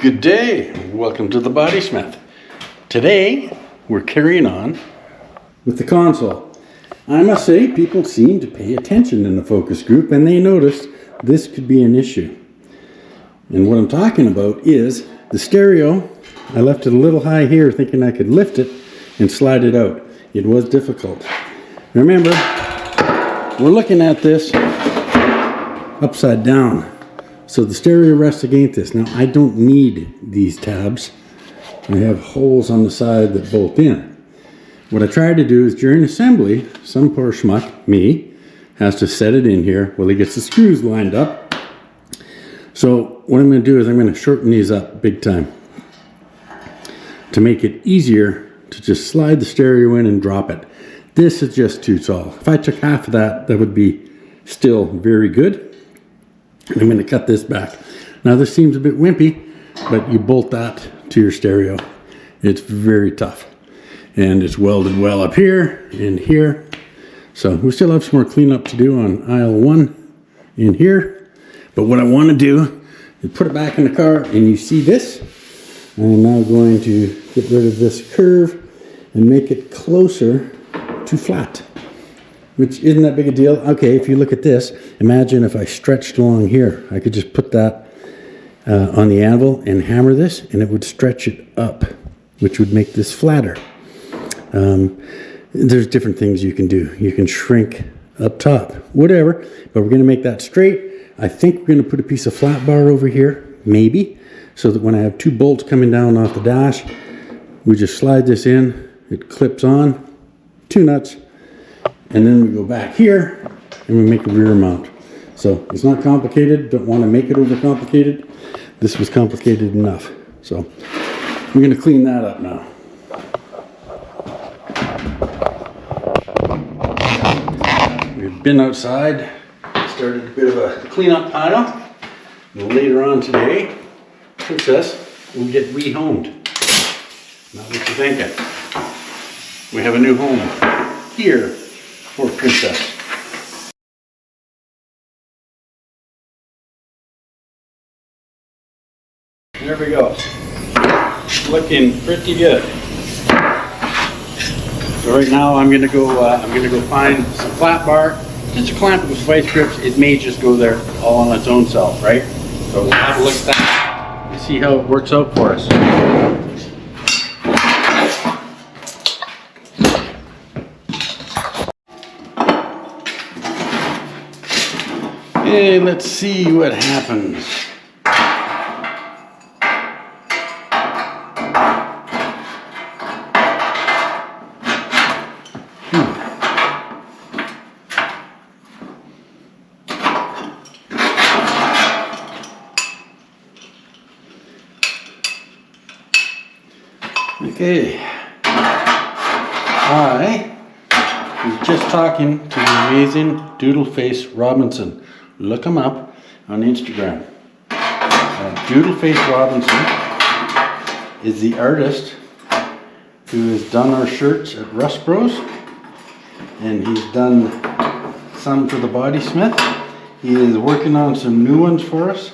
Good day, welcome to the Bodysmith. Today we're carrying on with the console. I must say people seem to pay attention in the focus group and they noticed this could be an issue. And what I'm talking about is the stereo. I left it a little high here thinking I could lift it and slide it out. It was difficult. Remember, we're looking at this upside down. So the stereo rests against this. Now I don't need these tabs. I have holes on the side that bolt in. What I try to do is during assembly, some poor schmuck, me, has to set it in here while he gets the screws lined up. So what I'm going to do is I'm going to shorten these up big time to make it easier to just slide the stereo in and drop it. This is just too tall. If I took half of that, that would be still very good. I'm going to cut this back. Now this seems a bit wimpy, but you bolt that to your stereo. It's very tough. And it's welded well up here and here. So we still have some more cleanup to do on aisle 1 in here. But what I want to do is put it back in the car and you see this. I'm now going to get rid of this curve and make it closer to flat. Which isn't that big a deal. Okay, if you look at this, imagine if I stretched along here. I could just put that on the anvil and hammer this, and it would stretch it up, which would make this flatter. There's different things you can do. You can shrink up top, whatever, but we're going to make that straight. I think we're going to put a piece of flat bar over here, maybe, so that when I have 2 bolts coming down off the dash, we just slide this in, it clips on, 2 nuts, and then we go back here and we make a rear mount. So it's not complicated, don't want to make it overcomplicated. This was complicated enough. So I'm going to clean that up now. We've been outside, started a bit of a cleanup pile. And later on today, Princess will get rehomed. Not what you're thinking. We have a new home here for Princess. There we go. Looking pretty good. So right now I'm gonna go find some flat bar. Just a clamp with vice grips. It may just go there all on its own self, right? So we'll have a look at that and see how it works out for us. Okay, let's see what happens. Okay, I was just talking to the amazing Doodleface Robinson. Look him up on Instagram. Doodleface Robinson is the artist who has done our shirts at Rust Bros, and he's done some for the Bodysmith. He is working on some new ones for us.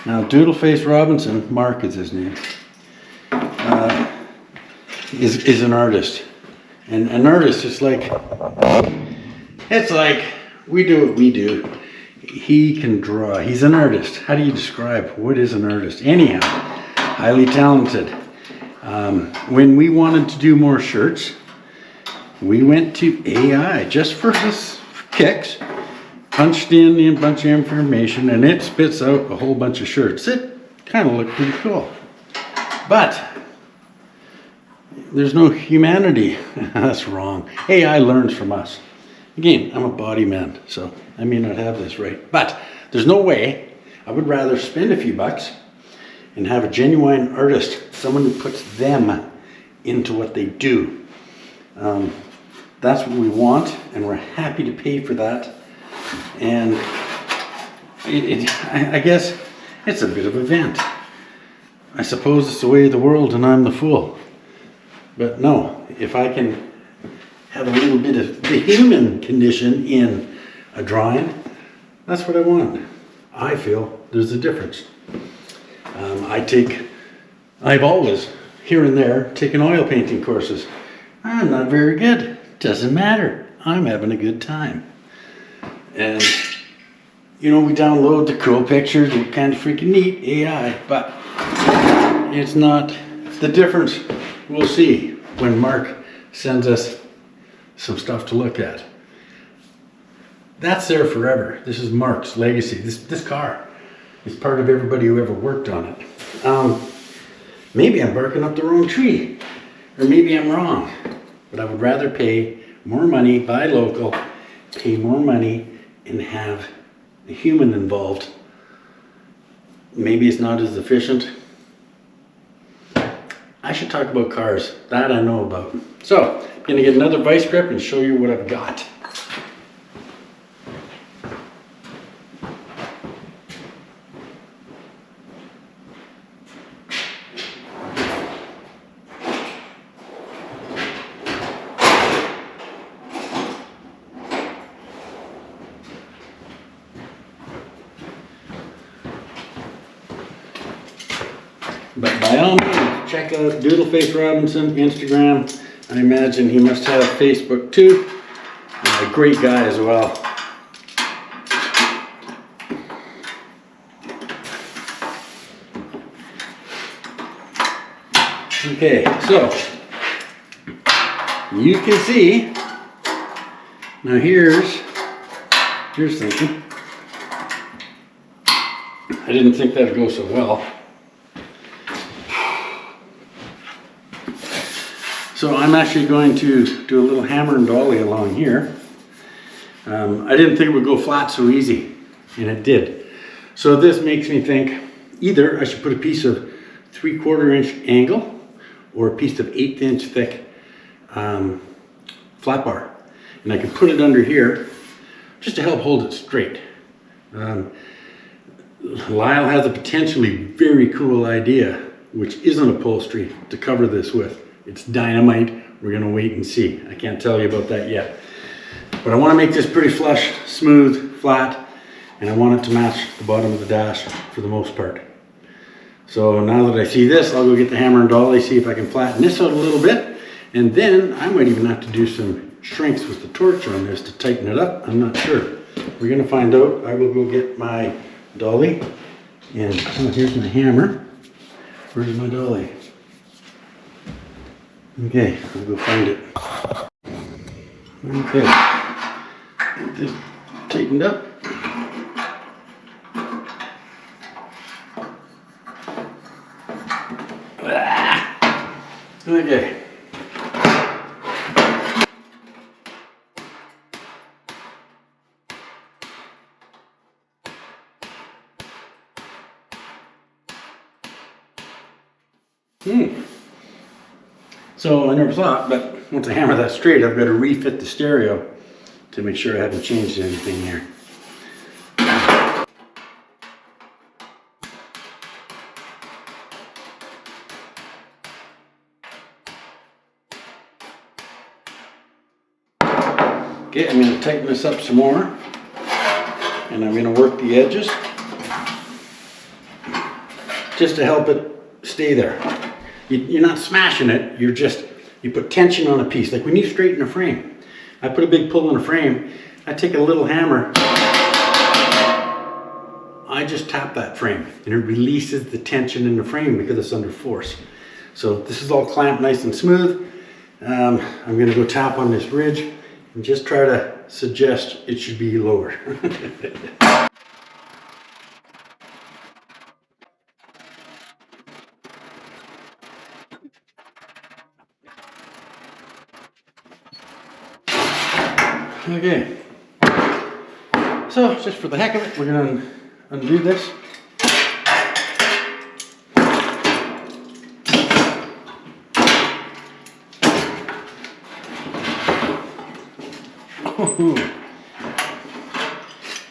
Now Doodleface Robinson, Mark is his name, is an artist. And an artist is like, it's like we do what we do. He can draw. He's an artist. How do you describe what is an artist? Anyhow, highly talented. When we wanted to do more shirts, we went to AI just for kicks, punched in a bunch of information, and it spits out a whole bunch of shirts. It kind of looked pretty cool. But there's no humanity. That's wrong. AI learns from us. Again, I'm a body man, so I may not have this right. But there's no way. I would rather spend a few bucks and have a genuine artist, someone who puts them into what they do. That's what we want, and we're happy to pay for that. And I guess it's a bit of a vent. I suppose it's the way of the world and I'm the fool. But no, if I can have a little bit of the human condition in a drawing, that's what I want. I feel there's a difference. I've always, here and there, taken oil painting courses. I'm not very good. Doesn't matter. I'm having a good time. And, you know, we download the cool pictures, they're kind of freaking neat, AI, but it's not the difference. We'll see when Mark sends us some stuff to look at. That's there forever. This is Mark's legacy. This car is part of everybody who ever worked on it. Maybe I'm barking up the wrong tree, or maybe I'm wrong, but I would rather pay more money, buy local, pay more money, and have a human involved. Maybe it's not as efficient. I should talk about cars. That I know about. So, I'm gonna get another vice grip and show you what I've got. But by all means, check out Doodleface Robinson, Instagram. I imagine he must have Facebook too. A great guy as well. Okay, so you can see, now here's thinking. I didn't think that'd go so well. So I'm actually going to do a little hammer and dolly along here. I didn't think it would go flat so easy, and it did. So this makes me think either I should put a piece of 3/4 inch angle or a piece of 1/8 inch thick flat bar. And I can put it under here just to help hold it straight. Lyle has a potentially very cool idea, which isn't upholstery, to cover this with. It's dynamite. We're gonna wait and see. I can't tell you about that yet. But I wanna make this pretty flush, smooth, flat, and I want it to match the bottom of the dash for the most part. So now that I see this, I'll go get the hammer and dolly, see if I can flatten this out a little bit. And then I might even have to do some shrinks with the torch on this to tighten it up. I'm not sure. We're gonna find out. I will go get my dolly. And oh, here's my hammer. Where's my dolly? Okay, I'll go find it. Okay, get this tightened up. Okay. So I never thought, but once I hammer that straight, I've got to refit the stereo to make sure I haven't changed anything here. Okay, I'm going to tighten this up some more, and I'm going to work the edges just to help it stay there. You're not smashing it, you put tension on a piece. Like when you straighten a frame, I put a big pull on a frame, I take a little hammer, I just tap that frame and it releases the tension in the frame because it's under force. So this is all clamped nice and smooth. I'm going to go tap on this ridge and just try to suggest it should be lower. Okay, so just for the heck of it, we're going to undo this.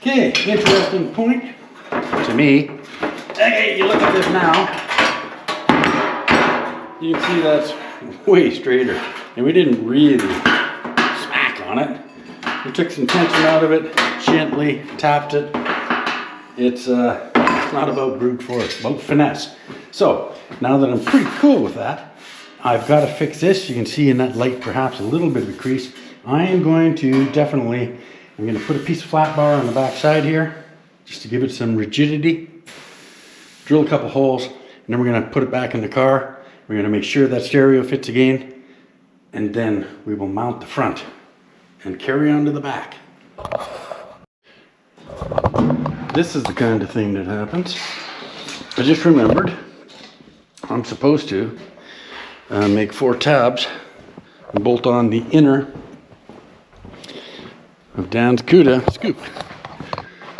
Okay, interesting point to me. Hey, you look at this now, you can see that's way straighter, and we didn't really smack on it. We took some tension out of it, gently tapped it. It's It's not about brute force, it's about finesse. So now that I'm pretty cool with that, I've got to fix this. You can see in that light perhaps a little bit of a crease. I am going to definitely, I'm going to put a piece of flat bar on the back side here just to give it some rigidity. Drill a couple holes, and then we're going to put it back in the car. We're going to make sure that stereo fits again, and then we will mount the front and carry on to the back. This is the kind of thing that happens. I just remembered I'm supposed to make 4 tabs and bolt on the inner of Dan's CUDA scoop.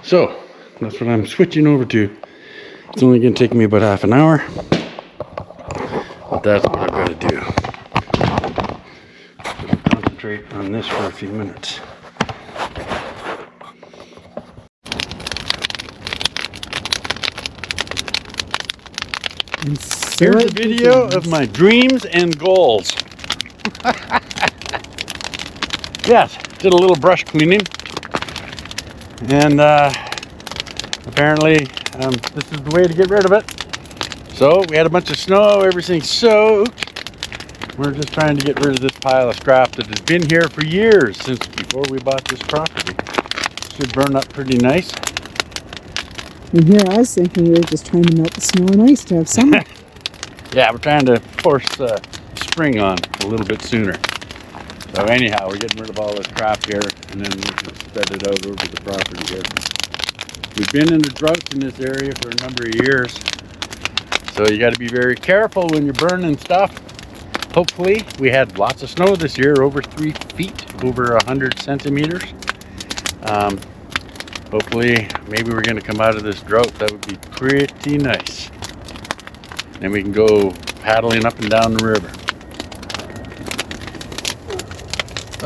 So that's what I'm switching over to. It's only going to take me about half an hour, but that's what I've got to do. So concentrate on this for a few minutes. Here's a video of my dreams and goals. Yes, did a little brush cleaning, and apparently this is the way to get rid of it. So we had a bunch of snow, everything's soaked. We're just trying to get rid of this pile of scrap that has been here for years, since before we bought this property. Should burn up pretty nice. And here I was thinking we were just trying to melt the snow and ice to have summer. Yeah, we're trying to force spring on a little bit sooner. So anyhow, we're getting rid of all this crap here, and then we can spread it out over the property here. We've been in a drought in this area for a number of years, so you got to be very careful when you're burning stuff. Hopefully, we had lots of snow this year, over 3 feet, over 100 centimeters. Hopefully, maybe we're going to come out of this drought. That would be pretty nice. Then we can go paddling up and down the river.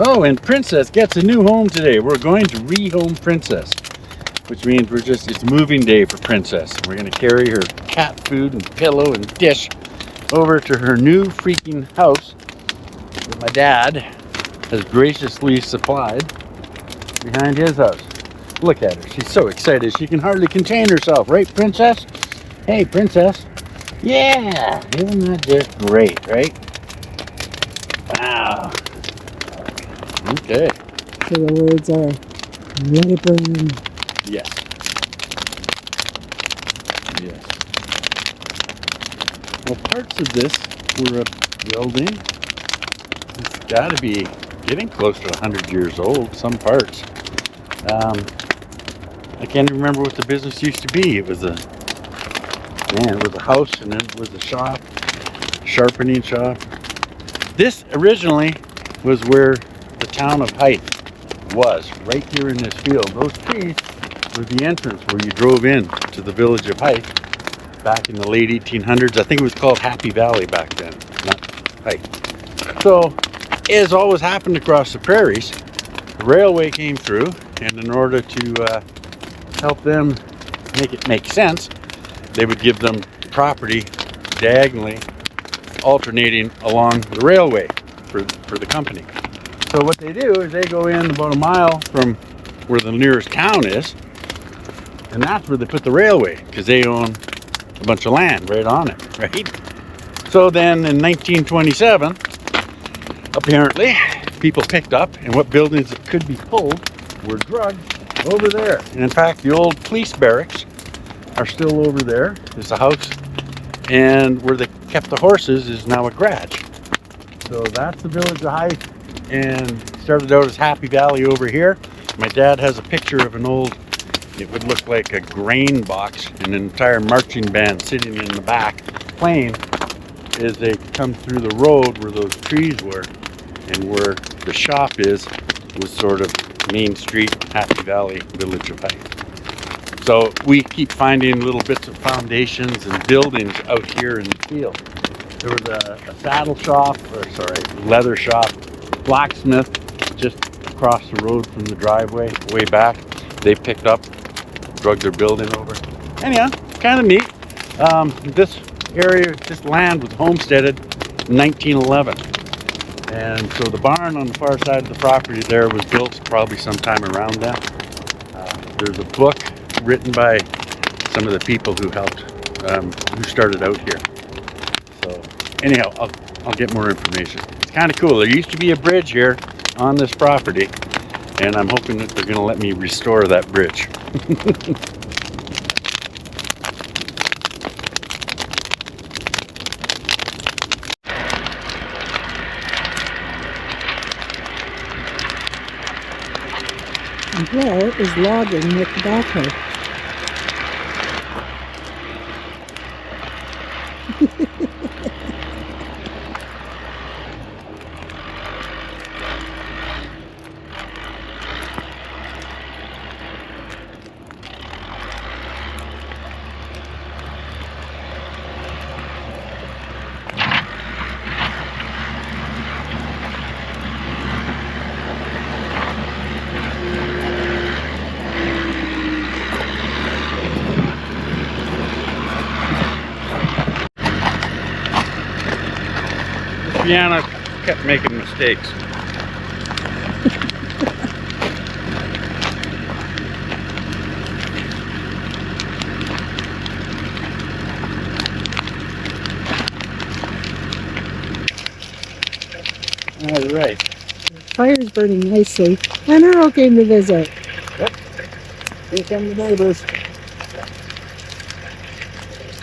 Oh, and Princess gets a new home today. We're going to rehome Princess, which means it's moving day for Princess. We're going to carry her cat food and pillow and dish over to her new freaking house that my dad has graciously supplied behind his house. Look at her. She's so excited. She can hardly contain herself. Right, Princess? Hey, Princess. Yeah. Isn't that just great, right? Wow. Okay. So the words are, let it burn. Yes. Yes. Well, parts of this were a building. It's got to be getting close to 100 years old, some parts. I can't even remember what the business used to be. It was a house, and then it was a shop, sharpening shop. This originally was where the town of Hythe was, right here in this field. Those trees were the entrance where you drove in to the village of Hythe back in the late 1800s. I think it was called Happy Valley back then, not Hythe. So, as always happened across the prairies, the railway came through, and in order to help them make it make sense, they would give them property diagonally alternating along the railway for the company. So what they do is they go in about a mile from where the nearest town is, and that's where they put the railway, because they own a bunch of land right on it, right? So then in 1927, apparently, people picked up, and what buildings that could be pulled were drugged over there. And in fact, the old police barracks are still over there. There's a house, and where they kept the horses is now a garage. So that's the village of Hythe, and started out as Happy Valley over here. My dad has a picture of an old, it would look like a grain box, and an entire marching band sitting in the back playing as they come through the road where those trees were, and where the shop is was sort of Main Street, Happy Valley, village of Hythe. So we keep finding little bits of foundations and buildings out here in the field. There was a saddle shop, leather shop, blacksmith just across the road from the driveway, way back. They picked up, drug their building over. Anyhow, kind of neat. This area, this land was homesteaded in 1911. And so the barn on the far side of the property there was built probably sometime around then. There's a book written by some of the people who helped, who started out here. So anyhow, I'll get more information. It's kind of cool. There used to be a bridge here on this property, and I'm hoping that they're going to let me restore that bridge. And Blair is logging with the backhoe. Piano kept making mistakes. All right. Fire's burning nicely, and Earl came to visit. Yep. Here come the neighbors.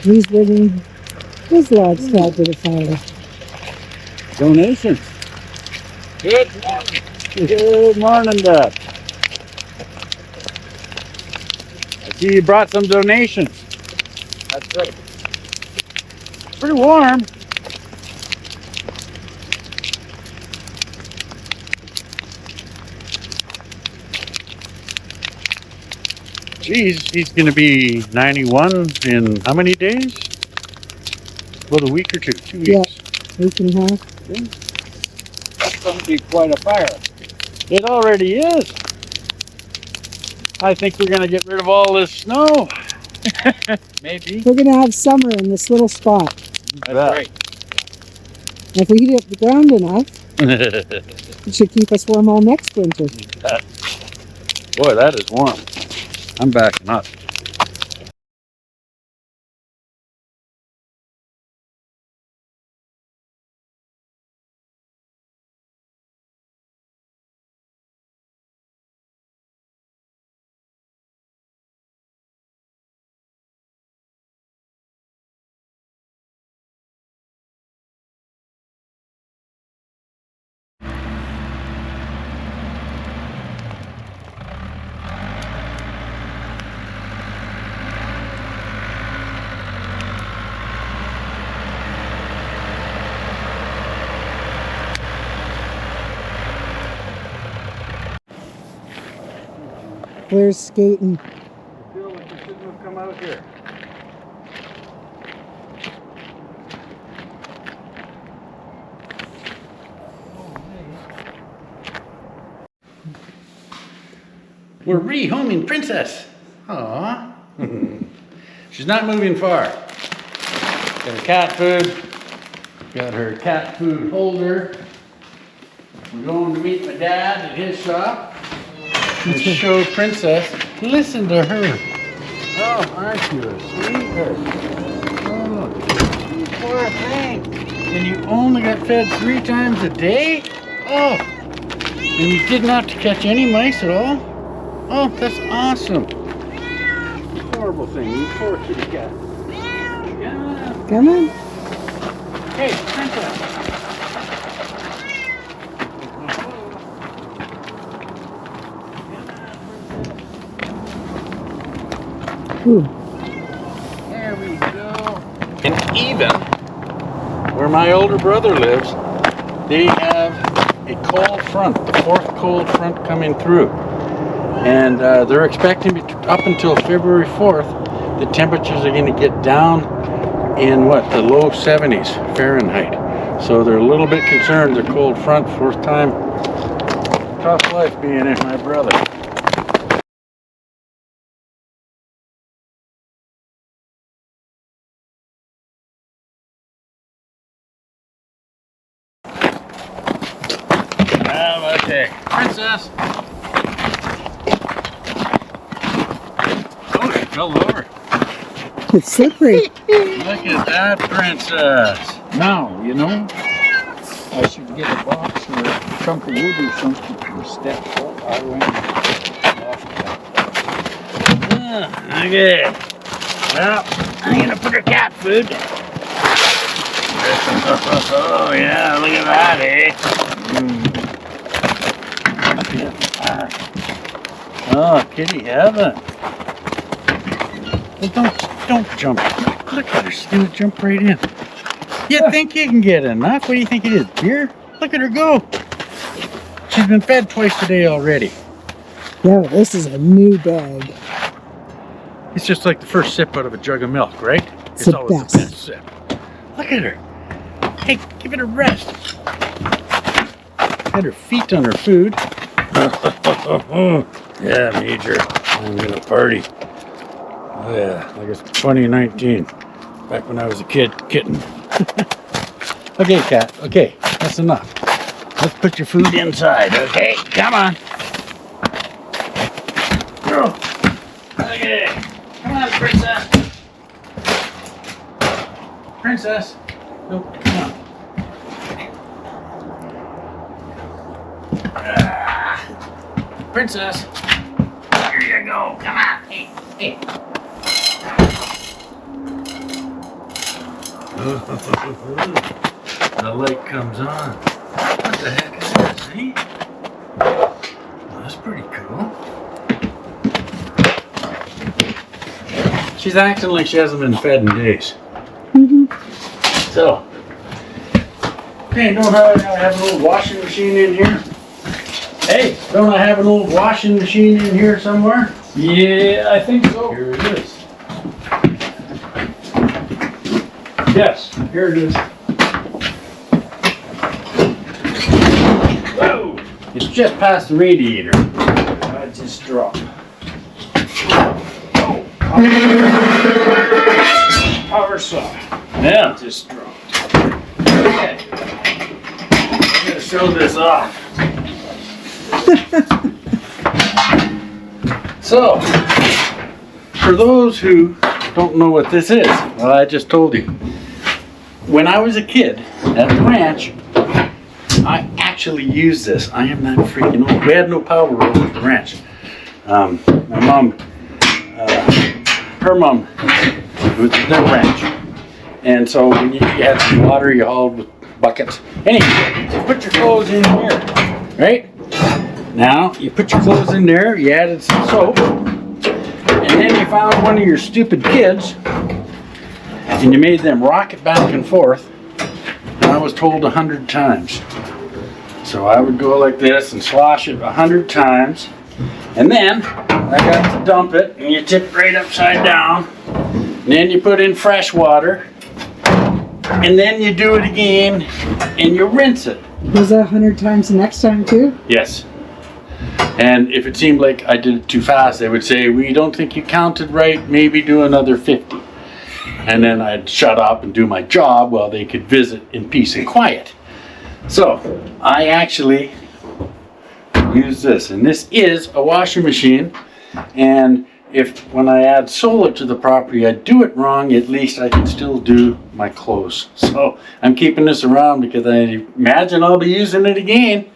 He's bringing his logs to help with the fire. Donations. Good morning. Good morning, Dad. I see you brought some donations. That's right. Pretty warm. Geez, he's going to be 91 in how many days? Well, a week or two. 2 weeks. Yeah, week and a half. That's going to be quite a fire. It already is. I think we're going to get rid of all this snow. Maybe. We're going to have summer in this little spot. That's right. If we heat up the ground enough, it should keep us warm all next winter. Boy, that is warm. I'm backing up. Blair's skating. I feel like we shouldn't have come out here. We're rehoming Princess. Aww. She's not moving far. Got her cat food. Got her cat food holder. We're going to meet my dad at his shop and show Princess. Listen to her. Oh, aren't you a sweetheart? Oh, you poor thing. And you only got fed 3 times a day? Oh, and you didn't have to catch any mice at all? Oh, that's awesome. Horrible thing, you poor kitty cat. Yeah. Come on. Hey, Princess. Ooh. There we go. And even where my older brother lives, they have a cold front, the 4th cold front coming through. And they're expecting up until February 4th, the temperatures are going to get down in the low 70s Fahrenheit. So they're a little bit concerned. The cold front, 4th time. Tough life being in my brother. Okay, Princess. Oh, she fell over. It's slippery. Look at that princess. Now, you know, I should get a box or a chunk of wood or something to step up. I went off that. Okay. Well, I'm gonna put her cat food. Oh yeah, look at that, eh? Oh, kitty heaven. Well, don't jump. Look at her, she's gonna jump right in. You think you can get enough? What do you think it is, beer? Look at her go. She's been fed twice today already. Yeah, this is a new bag. It's just like the first sip out of a jug of milk, right? It's the always best. the best sip. Look at her. Hey, give it a rest. Had her feet on her food. Yeah, Major. I'm gonna party. Oh yeah, like it's 2019. Back when I was a kitten. Okay, cat. Okay, that's enough. Let's put your food inside, okay? Come on. Girl. Okay. Come on, princess. Princess. No, come on. Princess. Here you go. Come on. Hey, hey. The light comes on. What the heck is that? See? Well, that's pretty cool. She's acting like she hasn't been fed in days. So, hey, don't I have an old washing machine in here? Hey, don't I have an old washing machine in here somewhere? Yeah, I think so. Here it is. Yes, here it is. Whoa! It's just past the radiator. I just dropped. Oh, power saw. Yeah. Just dropped. Okay. I'm gonna show this off. So, for those who don't know what this is, well, I just told you. When I was a kid at the ranch, I actually used this. I am not freaking old. We had no power over at the ranch. My mom, her mom, it was their ranch. And so when you had some water, you hauled with buckets. Anyway, you put your clothes in here, right? Now, you put your clothes in there, you added some soap, and then you found one of your stupid kids, and you made them rock it back and forth, and I was told 100 times. So I would go like this and slosh it 100 times, and then I got to dump it, and you tip it right upside down, and then you put in fresh water, and then you do it again, and you rinse it. Was that 100 times the next time too? Yes. And if it seemed like I did it too fast, they would say, we don't think you counted right, maybe do another 50. And then I'd shut up and do my job while they could visit in peace and quiet. So, I actually use this, and this is a washing machine, and if when I add solar to the property I do it wrong, at least I can still do my clothes. So, I'm keeping this around because I imagine I'll be using it again.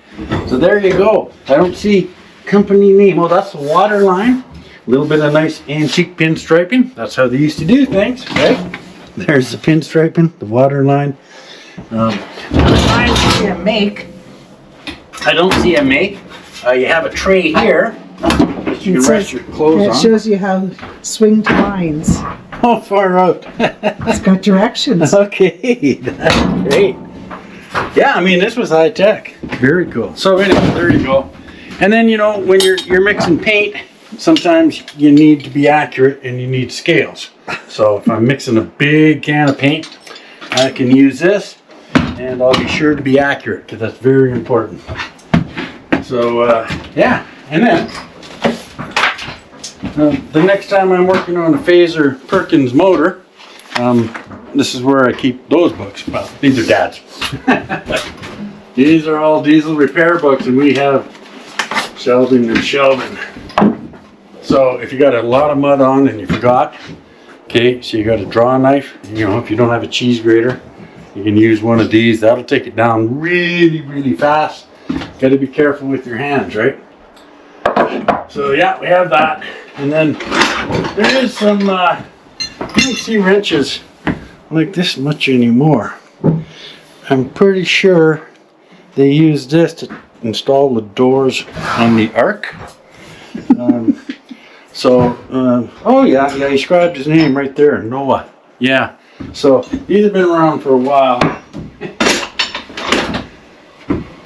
So there you go. I don't see company name. Oh, that's the water line. A little bit of nice antique pinstriping. That's how they used to do things, right? There's the pinstriping, the water line. I'm trying to see a make. I don't see a make. You have a tray here that you can rest your clothes It on. shows you how swing to lines. Oh, far out. It's got directions. Okay, that's great. Yeah, I mean, this was high tech. Very cool. So anyway, there you go. And then, you know, when you're mixing paint, sometimes you need to be accurate and you need scales. So if I'm mixing a big can of paint, I can use this, and I'll be sure to be accurate because that's very important. So yeah, and then the next time I'm working on a Phaser Perkins motor, this is where I keep those books. Well, these are Dad's. These are all diesel repair books, and we have shelving and shelving. So if you got a lot of mud on and you forgot, Okay, so you got a draw knife. You know, if you don't have a cheese grater, you can use one of these. That'll take it down really, really fast. Got to be careful with your hands, right? So yeah, we have that. And then there is some, you don't see wrenches like this much anymore. I'm pretty sure they use this to install the doors on the Ark. Oh yeah, he scribed his name right there, Noah. Yeah, so these have been around for a while.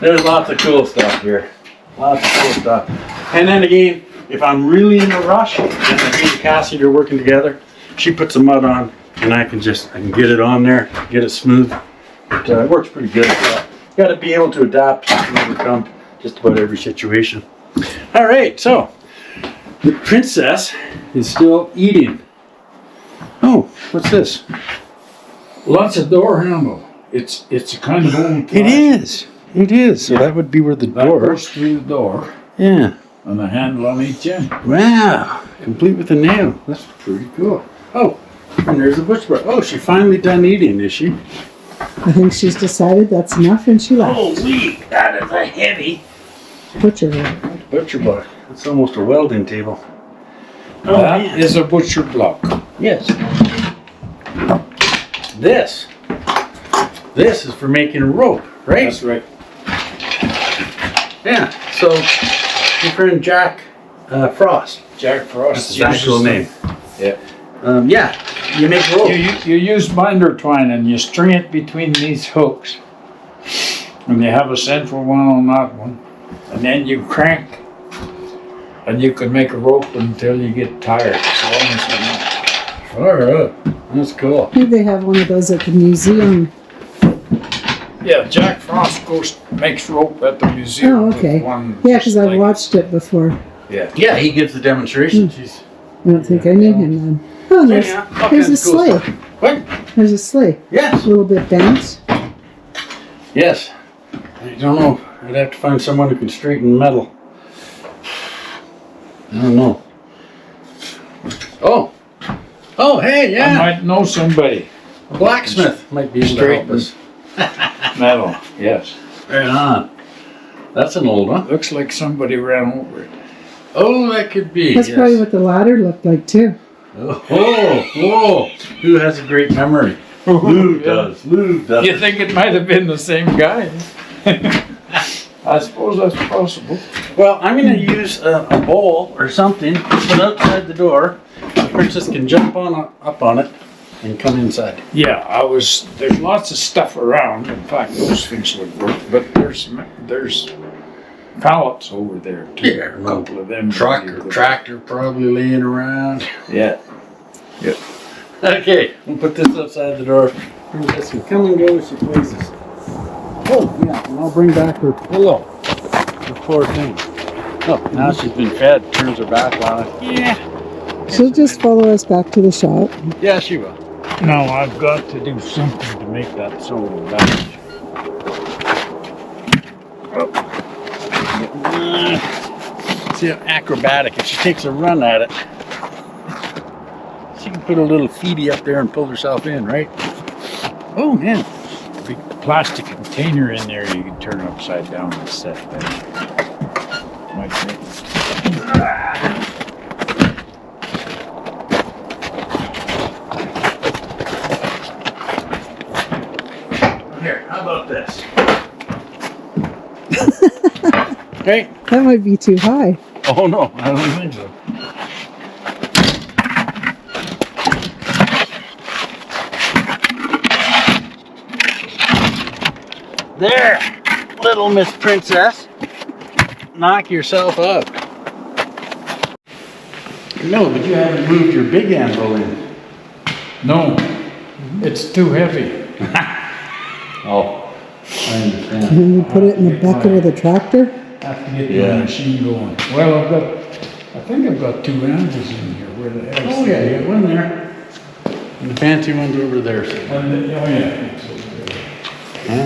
There's lots of cool stuff here. Lots of cool stuff. And then again, if I'm really in a rush, and me and Cassie are working together, she puts the mud on, and I can get it on there, get it smooth. It works pretty good. Got to be able to adapt and overcome just about every situation. All right, so the princess is still eating. Oh, what's this? Lots of door handle. It's a kind of old plastic. It is. It is. So that would be where the That door. goes through the door Yeah. and a handle on each end. Wow. Complete with a nail. That's pretty cool. Oh, and there's the butcher bar. Oh, she finally done eating, is she? I think she's decided that's enough and she left. Holy, that is a heavy Butcher. butcher block. It's almost a welding table. Oh, That man. is a butcher block. Yes. This is for making a rope, right? That's right. Yeah. So your friend Jack Frost. Jack Frost. That's his actual name. Yeah. Yeah. You make rope. You use binder twine and you string it between these hooks. And you have a central one on that one. And then you crank. And you can make a rope until you get tired. It's almost enough. All right. That's cool. I think they have one of those at the museum. Yeah, Jack Frost makes rope at the museum. Oh, okay. With one Yeah, because just I've watched it before. Yeah. Yeah, he gives the demonstration. She's I don't think I knew him then. Oh, there's a all kinds of cool sleigh. stuff. What? There's a sleigh. Yes. A little bit bent. Yes. I don't know. I'd have to find someone who can straighten metal. I don't know. Oh. Oh, hey, I yeah. might know somebody. A blacksmith might be able to help us. Metal, yes. Right on. That's an old one. Looks like somebody ran over it. Oh, that could be. That's yes. probably what the ladder looked like too. Oh, whoa. Who has a great memory? Lou does. Lou does. You think it might have been the same guy? I suppose that's possible. Well, I'm going to use a bowl or something, put outside the door. The princess can jump up on it and come inside. Yeah, there's lots of stuff around. In fact, those things would work, but there's pallets over there too. Yeah, A couple of them. Tractor probably laying around. Yeah. Yeah. Okay, we'll put this outside the door. Princess can come and go as she pleases. Oh, yeah, and I'll bring back her pillow. The poor thing. Oh, now she's been fed, turns her back on it. Yeah. She'll just follow us back to the shop. Yeah, she will. Now I've got to do something to make that so damage. See how acrobatic. If she takes a run at it, she can put a little feety up there and pull herself in, right? Oh, man. Big plastic container in there you can turn upside down and set there. Might make it. Here, how about this? Okay. That might be too high. Oh, no, I don't think so. There, little Miss Princess. Knock yourself up. No, but you haven't moved your big anvil in. No, it's too heavy. Oh, I understand. And then we put it in the bucket of the tractor. Have to get the Yeah. machine going. Well, I think I've got two anvils in here. Where the hell? Oh, yeah, you got one there. And the fancy one's over there. Oh yeah.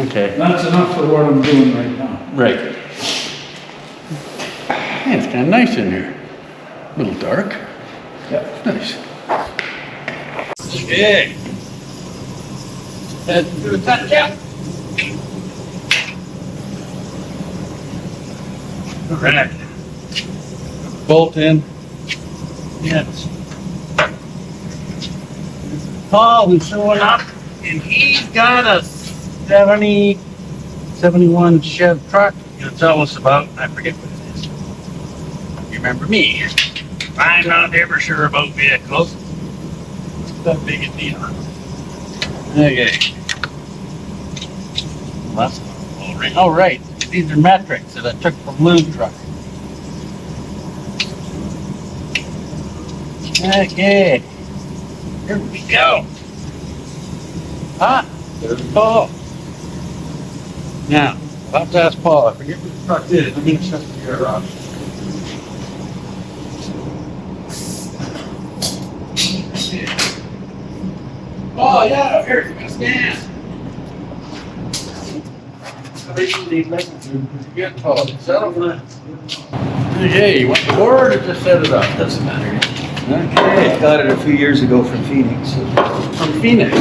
Okay. That's enough for what I'm doing right now. Right. Hey, it's kind of nice in here. A little dark. Yeah. Nice. Okay. Let's do a touch up. Alright. Bolt in. Yes. Paul is showing up, and he's got a 71 Chev truck. He'll tell us about, I forget what it is. You remember me. I'm not ever sure about vehicles. It's that big a deal. Okay. Well, that's all right. Oh, right. These are metrics that I took from Lou's truck. Okay. Here we go. Ah, there's Paul. Now, I'll have to ask Paul. I forget what the truck is. I'm going to shut the gear off. Oh, yeah, here's the stand. Okay, you want the board or just set it up? Doesn't matter. Okay. I got it a few years ago from Phoenix. From Phoenix.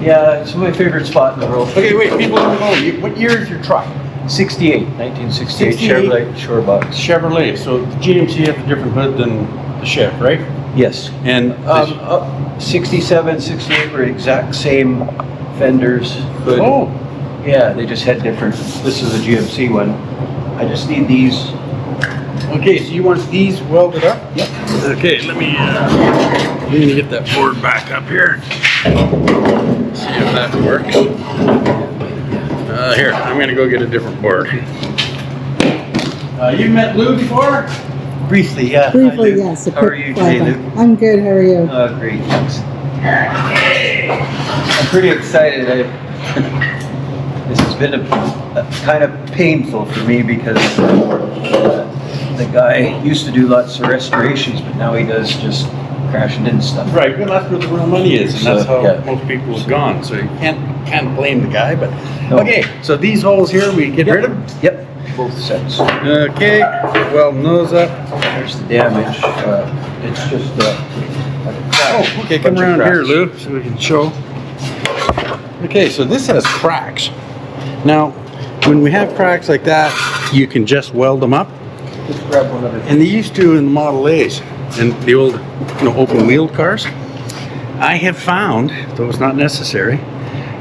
Yeah, it's my favorite spot in the world. Okay, wait, people don't know. What year is your truck? 1968 68. Chevrolet Shorebox. Chevrolet. So the GMC has a different hood than the Chev, right? Yes. And 67, 68 were exact same fenders. Hood. oh, Yeah, they just had different. This is a GMC one. I just need these. okay. So you want these welded up? Yep. Okay, let me get that board back up here. See if that works. Here, I'm gonna go get a different board. You met Lou before? Briefly, yeah. Briefly, I do. yes. a How are quick you today, flyby. Luke? I'm good. How are you? Great, thanks. I'm pretty excited. This has been a kind of painful for me because the guy used to do lots of restorations, but now he does just crashing into stuff. Right, well, that's where the real money is, and that's So, how yeah. most people have gone. So you can't blame the guy. But No. okay, so these holes here we get rid of. Yep, both sets. Okay, well, nose up. There's the damage. It's just Oh, okay, come around here, Lou, so we can show. Okay, so this has cracks. Now, when we have cracks like that, you can just weld them up. Just grab one of it. And they used to in the Model A's and the old, open wheeled cars. I have found, though it's not necessary,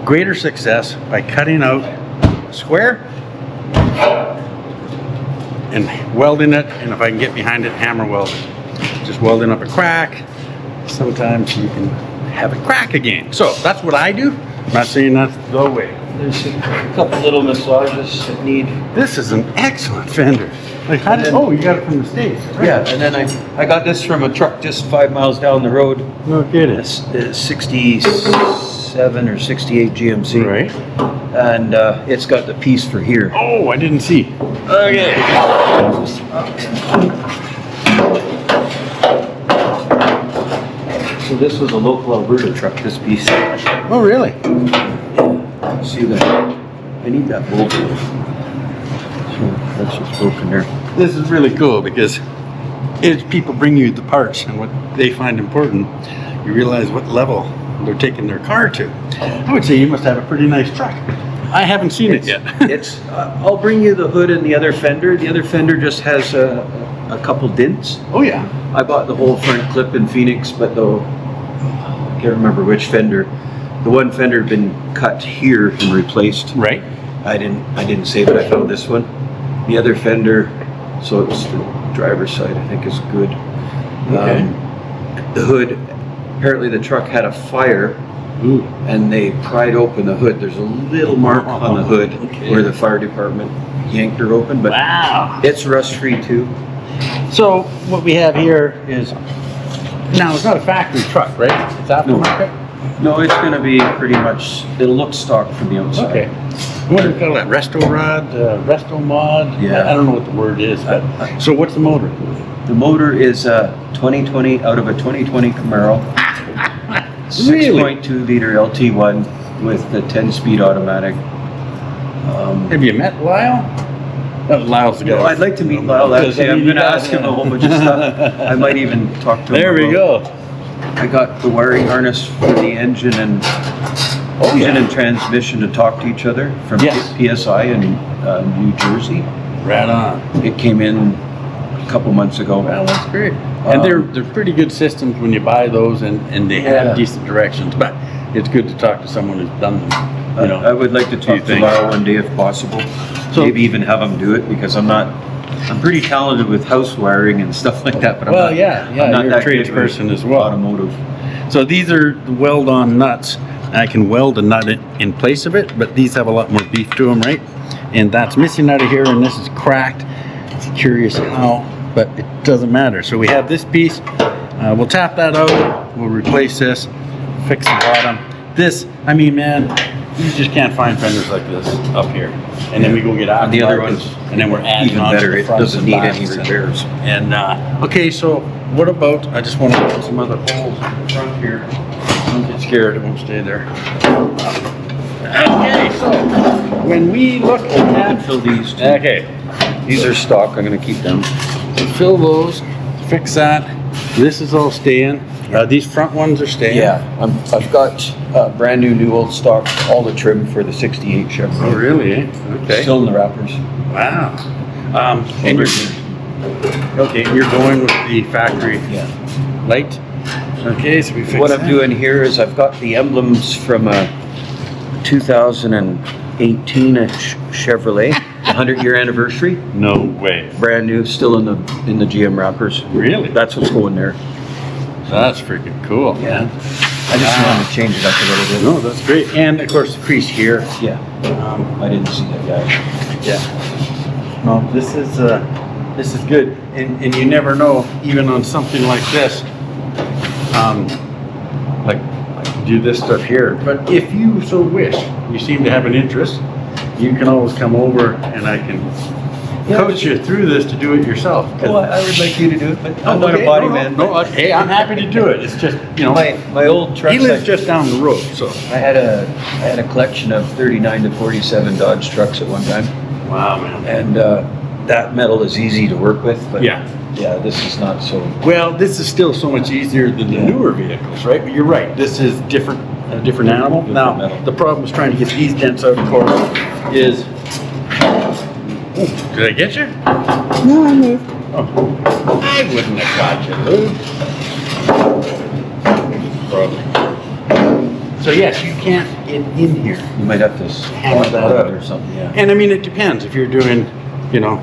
greater success by cutting out a square and welding it, and if I can get behind it, hammer weld it. Just welding up a crack. Sometimes you can have it crack again. So that's what I do. I'm not saying that's the way. There's a couple little massages that need. This is an excellent fender. Like, how did, oh, you got it from the States, right? Yeah, and then I got this from a truck just 5 miles down the road. No kidding. It's 67 or 68 GMC. Right. And it's got the piece for here. Oh, I didn't see. Okay. So this was a local Alberta truck, this piece. Oh, really? See that? I need that bolt. So that's what's broken there. This is really cool because as people bring you the parts and what they find important, you realize what level they're taking their car to. I would say you must have a pretty nice truck. I haven't seen it yet. It's. I'll bring you the hood and the other fender. The other fender just has a couple dents. Oh, yeah. I bought the whole front clip in Phoenix, but I can't remember which fender. The one fender had been cut here and replaced. Right. I didn't save it. I found this one. The other fender, so it's the driver's side, I think, is good. Okay. The hood, apparently the truck had a fire. Ooh. And they pried open the hood. There's a little mark on the hood Okay. where the fire department yanked her open, but Wow. it's rust-free too. So what we have here is, now it's not a factory truck, right? It's aftermarket? No, it's going to be pretty much, it'll look stock from the outside. Okay. What do we call that? Resto rod? Resto mod? Yeah. I don't know what the word is, but, so what's the motor? The motor is a 2020, out of a 2020 Camaro. Really? 6.2 liter LT1 with the 10-speed automatic. Have you met Lyle? Lyle's the guy. No, I'd like to meet Lyle. Actually, I'm going to ask him a whole bunch of stuff. I might even talk to him. There we about go. I got the wiring harness for the engine and transmission to talk to each other from Yes. PSI in New Jersey. Right on. It came in a couple months ago. Well, that's great. And they're pretty good systems when you buy those, and they have decent directions. But it's good to talk to someone who's done them. You know, I would like to talk to Lyle one day if possible. So- Maybe even have him do it because I'm pretty talented with house wiring and stuff like that. But I'm not you're a that trades good with person as well. Automotive. So these are the weld-on nuts. I can weld a nut in place of it, but these have a lot more beef to them, right? And that's missing out of here, and this is cracked. Curious how, but it doesn't matter. So we have this piece. We'll tap that out. We'll replace this. Fix the bottom. This, I mean, man, you just can't find fenders like this up here. And then we go get out And the other ones, and then we're adding even on better. to the It fronts doesn't and need backs any repairs. And okay, so what about? I just want to put some other holes in the front here. Don't get scared; it won't stay there. Okay, so when we look You can at fill these too. okay, These are stock. I'm going to keep them. fill those, fix that. This is all staying. These front ones are staying. Yeah, I've got brand new old stock, all the trim for the 68 Chevy. Oh, really? Eh? Okay. Still in the wrappers. Wow. And you're okay. You're going with the factory light. Okay, so we fix What that. I'm doing here is I've got the emblems from a 2018 Chevrolet, 100-year anniversary. No way. Brand new, still in the GM wrappers. Really? That's what's going there. That's freaking cool. Yeah. I just wanted to change it up a little bit. No, that's great. And of course the crease here. Yeah. I didn't see that guy. Yeah. No, this is good. And you never know, even on something like this, like I can do this stuff here. But if you so wish, you seem to have an interest, you can always come over and I can coach you through this to do it yourself. Well, I would like you to do it, but I'm not a Okay, body no, man. No, hey, I'm happy to do it. It's just, you know, My old trucks. he lives just down the road, so. I had a collection of 39 to 47 Dodge trucks at one time, Wow, man. and that metal is easy to work with. But Yeah. this is not so. Well, this is still so much easier than the newer vehicles, right? But you're right. This is different, a different animal. Now, metal. the problem is trying to get these dents out, of course, is. Oh, did I get you? No, I moved. Oh, I wouldn't have got you, Lou. Probably. So yes, you can't get in here. You might have to Hammer swap that out out. or something. Yeah. And I mean, it depends. If you're doing, you know,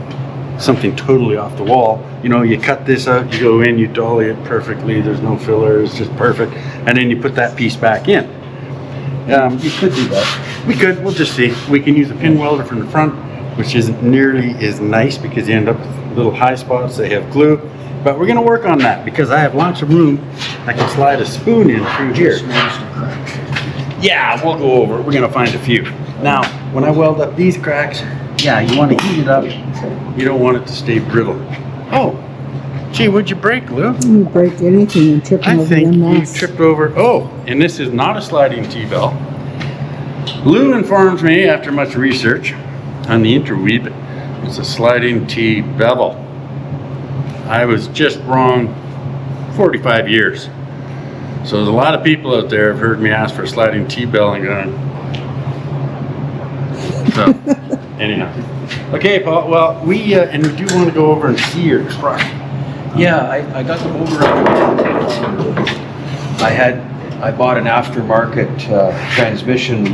something totally off the wall, you know, you cut this out, you go in, you dolly it perfectly, there's no filler, it's just perfect, and then you put that piece back in. You could do that. We could, we'll just see. We can use a pin welder from the front, which isn't nearly as nice because you end up with little high spots, they have glue. But we're gonna work on that because I have lots of room. I can slide a spoon in through here. Yeah, we'll go over it. We're gonna find a few. Now, when I weld up these cracks, yeah, you want to heat it up. You don't want it to stay brittle. Oh, gee, what'd you break, Lou? You didn't break anything and tripping I over think them you nuts. tripped over. Oh, and this is not a sliding T-bell. Lou informs me after much research on the interweb, it's a sliding T-bevel. I was just wrong 45 years. So there's a lot of people out there have heard me ask for a sliding T-bell and going. So, anyhow. Okay, Paul, well, we do want to go over and see your truck. Yeah, I got them over. I bought an aftermarket transmission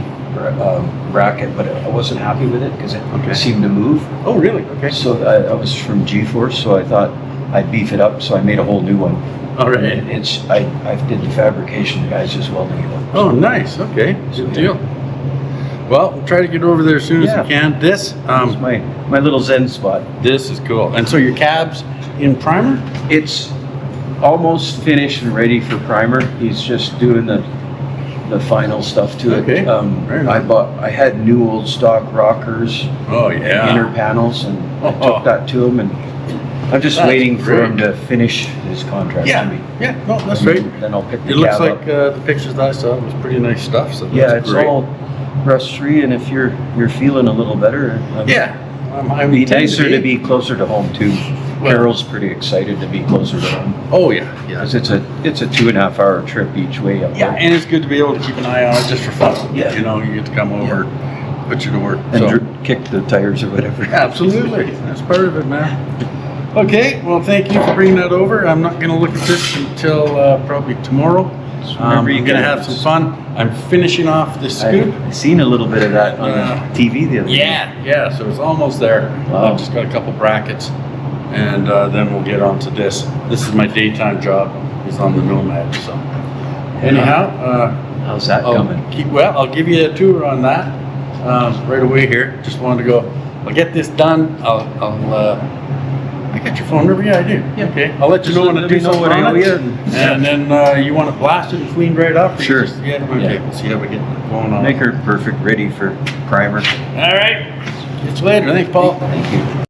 bracket, but I wasn't happy with it because it seemed to move. Oh, really? Okay. So I was from G-Force, so I thought I'd beef it up, so I made a whole new one. All right. And I did the fabrication, the guys just welding it up. Oh, nice. Okay, good deal. Well, we'll try to get over there as soon as we can. This, It's my little zen spot. this is cool. And so your cab's in primer? It's almost finished and ready for primer. He's just doing the final stuff to it. Okay. Very nice. I had new old stock rockers, Oh, inner panels, and I took that to him, and I'm just That's waiting for great. him to finish his contract to me. Yeah, no, that's right. Then I'll pick the It looks cab like up. the pictures that I saw was pretty nice stuff. So Yeah, that's it's great. all rust free, and if you're feeling a little better, Yeah, I'm Be intending nicer to be closer to home too. Carol's pretty excited to be closer to home. Oh, yeah, yeah. 'Cause it's a 2.5 hour trip each way up Yeah, there. and it's good to be able to keep an eye on it just for fun. Yeah. You know, you get to come over, put you to work. And So. kick the tires or whatever. Absolutely, that's part of it, man. Okay, well, thank you for bringing that over. I'm not gonna look at this until probably tomorrow. whenever I'm you gonna get have it. some fun. I'm finishing off this scoop. I seen a little bit of that on TV the other day. Yeah, so it's almost there. Wow. I've just got a couple brackets, and then we'll get on to this. This is my daytime job, is on the Nomad, so. Anyhow, How's that coming? I'll give you a tour on that right away here. Just wanted to go, I'll get this done. I got your phone number? Yeah, I do. Yeah. Okay. I'll let you know when I do know something what I on owe it. you. And then you want to blast it and clean right up? Or Sure. Yeah, okay. Yeah. We'll see how we get going on. Make her perfect, ready for primer. All right. It's later. Thanks, Paul. Thank you.